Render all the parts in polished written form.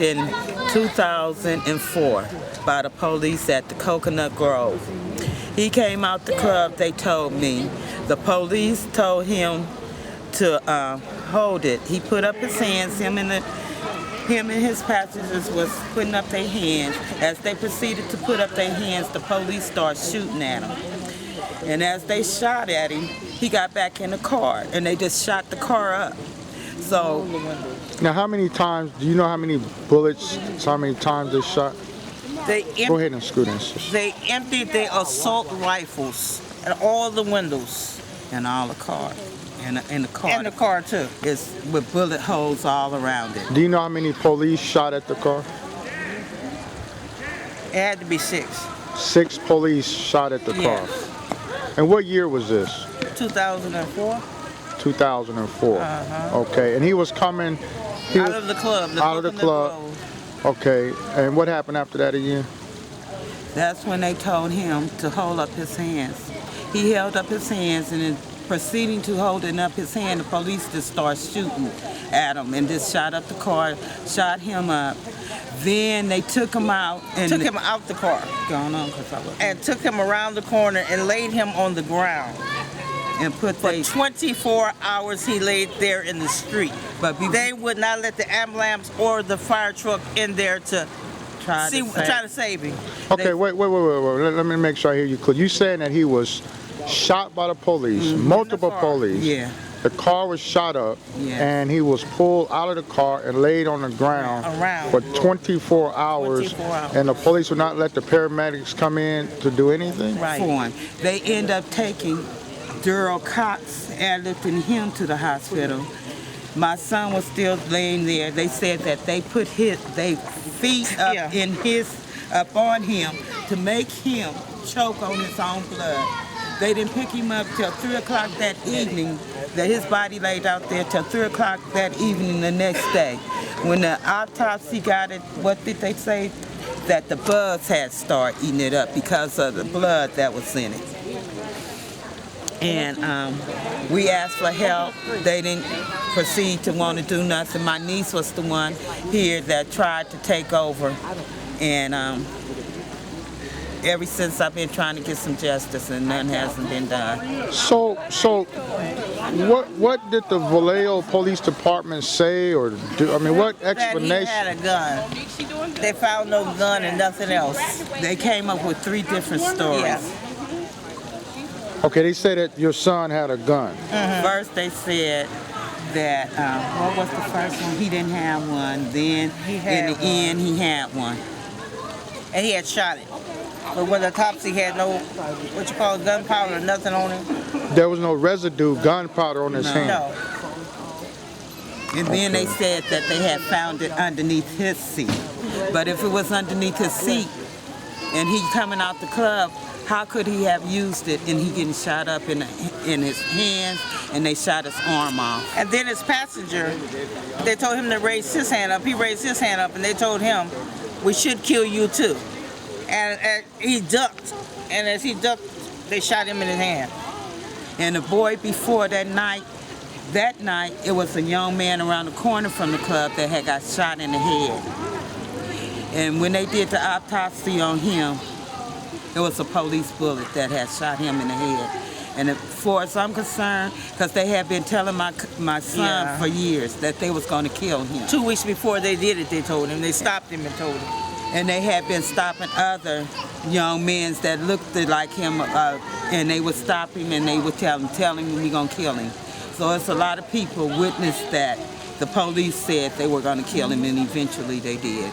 in 2004 by the police at the Coconut Grove. He came out the club, they told me. The police told him to hold it. He put up his hands, him and his passengers was putting up their hands. As they proceeded to put up their hands, the police started shooting at him. And as they shot at him, he got back in the car, and they just shot the car up. So, now, how many times, do you know how many bullets, how many times they shot? Go ahead and scoot in. They emptied their assault rifles at all the windows. and all the car. And the car. And the car, too. It's with bullet holes all around it. Do you know how many police shot at the car? It had to be 6. 6 police shot at the car. And what year was this? 2004. 2004. Okay, and he was coming... Out of the club. Out of the club. Okay, and what happened after that again? That's when they told him to hold up his hands. He held up his hands, and in proceeding to holding up his hand, the police just started shooting at him and just shot up the car, shot him up. Then they took him out and took him out the car. Going on, 'cause I was. And took him around the corner and laid him on the ground. And put for 24 hours he laid there in the street. But they would not let the ambulance or the fire truck in there to try to save him. Okay, wait. Let me make sure I hear you clear. You saying that he was shot by the police, multiple police. Yeah. The car was shot up, and he was pulled out of the car and laid on the ground for 24 hours, and the police would not let the paramedics come in to do anything? Right. They end up taking Daryl Cox and lifting him to the hospital. My son was still laying there. They said that they put their feet up on him to make him choke on his own blood. They didn't pick him up till 3 o'clock that evening, that his body laid out there till 3 o'clock that evening the next day. When the autopsy got it, what did they say? That the bugs had started eating it up because of the blood that was in it. And we asked for help. They didn't proceed to want to do nothing. My niece was the one here that tried to take over. And ever since I've been trying to get some justice, and none hasn't been done. So what did the Vallejo Police Department say or do? I mean, what explanation? That he had a gun. They found no gun and nothing else. They came up with 3 different stories. Yeah. Okay, they said that your son had a gun. First they said that, what was the first one? He didn't have one. Then in the end, he had one. And he had shot it. But when the autopsy had no, gunpowder or nothing on him. There was no residue, gunpowder on his hand. No. And then they said that they had found it underneath his seat. But if it was underneath his seat and he coming out the club, how could he have used it and he getting shot up in his hands, and they shot his arm off? And then his passenger, they told him to raise his hand up. He raised his hand up, and they told him, we should kill you too. And he ducked, and as he ducked, they shot him in his hand. And the boy before that night, it was a young man around the corner from the club that had got shot in the head. And when they did the autopsy on him, it was a police bullet that had shot him in the head. And as far as I'm concerned, because they had been telling my son for years that they was going to kill him. 2 weeks before they did it, they told him. They stopped him and told him. And they had been stopping other young men that looked like him, and they would stop him and they would tell him we're going to kill him. So it's a lot of people witnessed that the police said they were going to kill him, and eventually they did.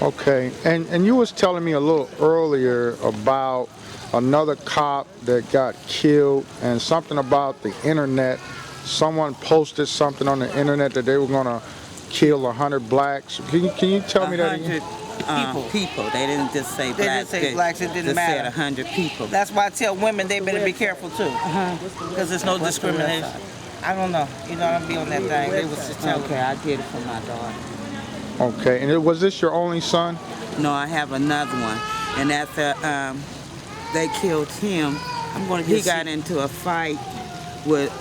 Okay, and you was telling me a little earlier about another cop that got killed and something about the internet. Someone posted something on the internet that they were going to kill 100 blacks. Can you tell me that again? People. They didn't just say blacks. They didn't say blacks. It didn't matter. They said 100 people. That's why I tell women they better be careful too, because there's no discrimination. I don't know. You know, I don't be on that thing. They was just telling me. I did it for my daughter. Okay, and was this your only son? No, I have another one. And after they killed him, he got into a fight with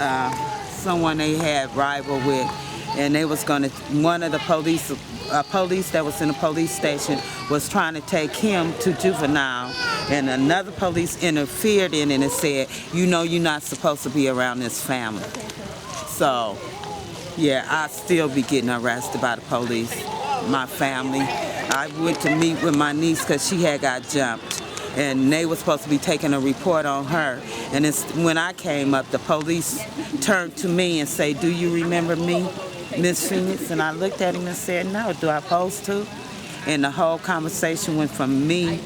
someone they had rival with. and they was gonna, one of the police, police that was in the police station was trying to take him to juvenile, and another police interfered in it and said, you know you're not supposed to be around this family. So, yeah, I still be getting arrested by the police, my family. I went to meet with my niece because she had got jumped, and they were supposed to be taking a report on her. And when I came up, the police turned to me and say, do you remember me, Miss Phoenix? And I looked at him and said, no, do I supposed to? And the whole conversation went from me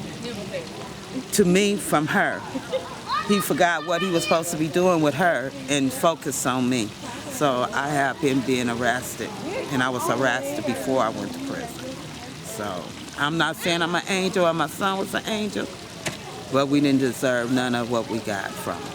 to me from her. He forgot what he was supposed to be doing with her and focused on me. So I have been being arrested, and I was arrested before I went to prison. So I'm not saying I'm an angel or my son was an angel, but we didn't deserve none of what we got from it.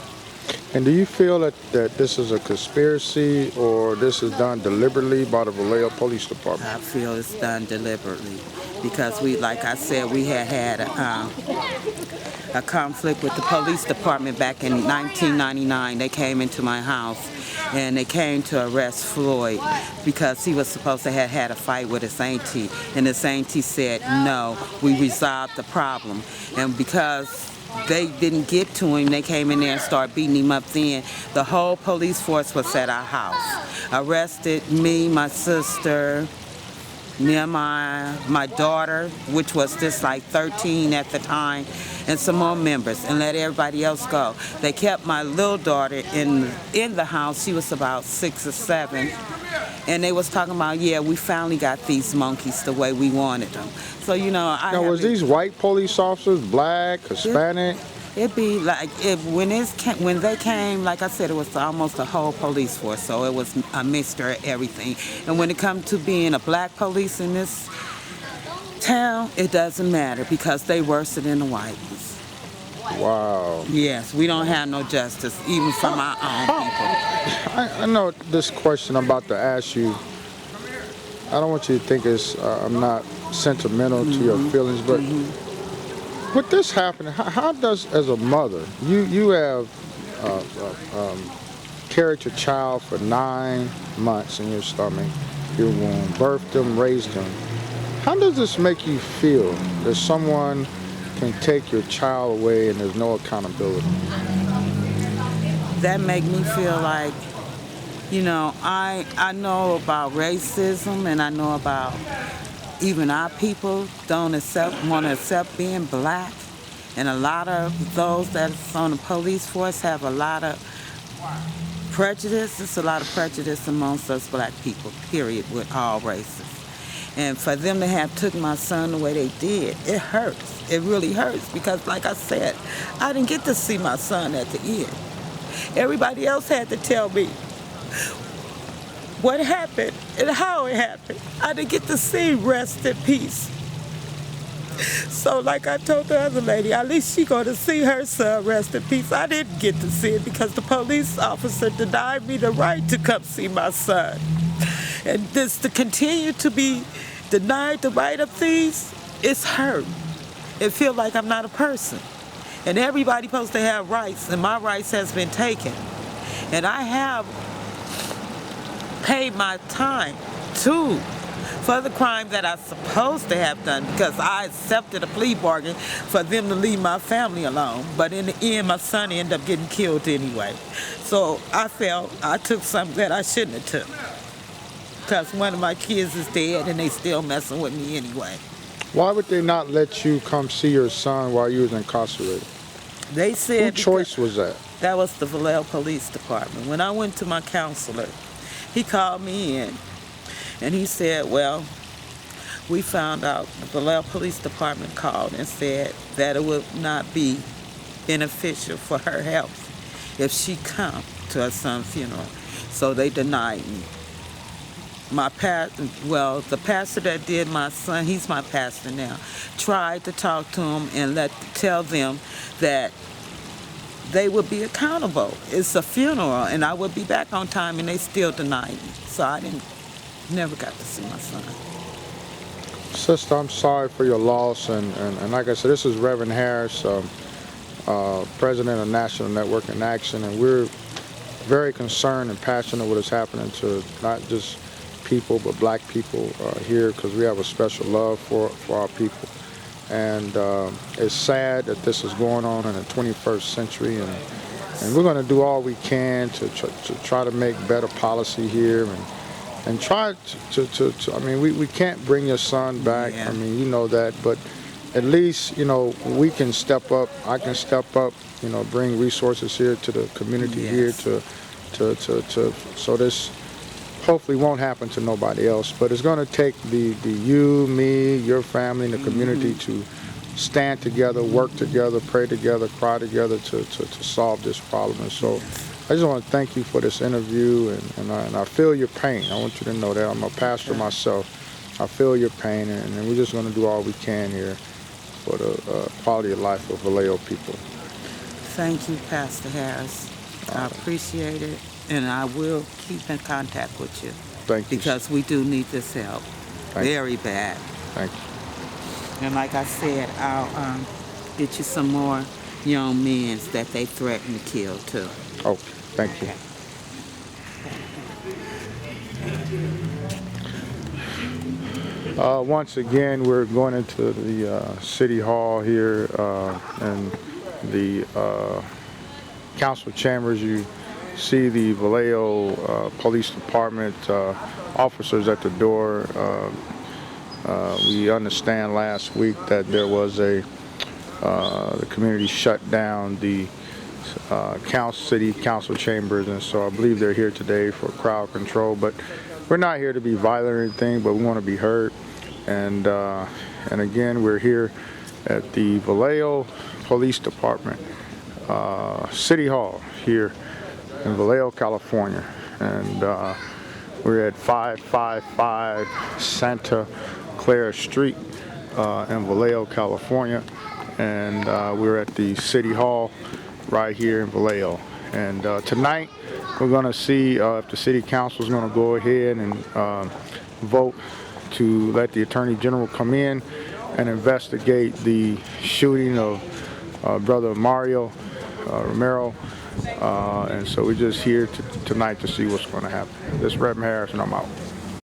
And do you feel that this is a conspiracy or this is done deliberately by the Vallejo Police Department? I feel it's done deliberately because we, like I said, we had a conflict with the police department back in 1999. They came into my house and they came to arrest Floyd because he was supposed to have had a fight with his auntie, and his auntie said, no, we resolved the problem. And because they didn't get to him, they came in there and started beating him up then. The whole police force was at our house. Arrested me, my sister, Nehemiah, my daughter, which was just like 13 at the time, and some more members, and let everybody else go. They kept my little daughter in the house. She was about 6 or 7, and they was talking about, yeah, we finally got these monkeys the way we wanted them. So, you know, Now, was these white police officers, black, Hispanic? It'd be like, when they came, like I said, it was almost a whole police force, so it was a mixture of everything. And when it comes to being a black police in this town, it doesn't matter because they worse than the white ones. Wow. Yes, we don't have no justice, even from our own people. I know this question I'm about to ask you, I don't want you to think I'm not sentimental to your feelings, but with this happening, how does, as a mother, you have carried your child for 9 months in your stomach, your womb, birthed them, raised them. How does this make you feel that someone can take your child away and there's no accountability? That make me feel like, you know, I know about racism, and I know about even our people don't want to accept being black, and a lot of those that's on the police force have a lot of prejudice. It's a lot of prejudice amongst us black people, period, with all races. And for them to have took my son the way they did, it hurts. It really hurts because, like I said, I didn't get to see my son at the end. Everybody else had to tell me what happened and how it happened. I didn't get to see rest in peace. So like I told the other lady, at least she gonna see her son rest in peace. I didn't get to see it because the police officer denied me the right to come see my son. And this to continue to be denied the right of things, it's hurt. It feels like I'm not a person. And everybody's supposed to have rights, and my rights has been taken. And I have paid my time too for the crime that I supposed to have done because I accepted a plea bargain for them to leave my family alone. But in the end, my son ended up getting killed anyway. So I felt I took something that I shouldn't have took because one of my kids is dead and they still messing with me anyway. Why would they not let you come see your son while you was incarcerated? They said Whose choice was that? That was the Vallejo Police Department. When I went to my counselor, he called me in and he said, well, we found out the Vallejo Police Department called and said that it would not be beneficial for her health if she come to her son's funeral. So they denied me. The pastor that did my son, he's my pastor now, tried to talk to him and tell them that they would be accountable. It's a funeral and I would be back on time, and they still denied me. So I never got to see my son. Sister, I'm sorry for your loss, and like I said, this is Reverend Harris, President of National Network in Action, and we're very concerned and passionate what is happening to not just people, but black people here, because we have a special love for our people. And it's sad that this is going on in the 21st century, and we're going to do all we can to try to make better policy here, and try to I mean, we can't bring your son back. Yeah. I mean, you know that, but at least, you know, we can step up. I can step up, you know, bring resources here to the community here so this hopefully won't happen to nobody else. But it's going to take the you, me, your family, and the community to stand together, work together, pray together, cry together to solve this problem. And so I just want to thank you for this interview, and I feel your pain. I want you to know that. I'm a pastor myself. I feel your pain, and we're just going to do all we can here for the quality of life of Vallejo people. Thank you, Pastor Harris. I appreciate it, and I will keep in contact with you. Thank you. Because we do need this help. Very bad. Thank you. And like I said, I'll get you some more young men that they threaten to kill too. Oh, thank you. Once again, we're going into the City Hall here and the council chambers. You see the Vallejo Police Department officers at the door. We understand last week that there was the community shut down the city council chambers, and so I believe they're here today for crowd control. But we're not here to be violent or anything, but we want to be heard. And again, we're here at the Vallejo Police Department, City Hall here in Vallejo, California, and we're at 555 Santa Clara Street in Vallejo, California, and we're at the City Hall right here in Vallejo. And tonight we're going to see if the City Council is going to go ahead and vote to let the Attorney General come in and investigate the shooting of Brother Mario Romero. And so we're just here tonight to see what's going to happen. This is Reverend Harris, and I'm out.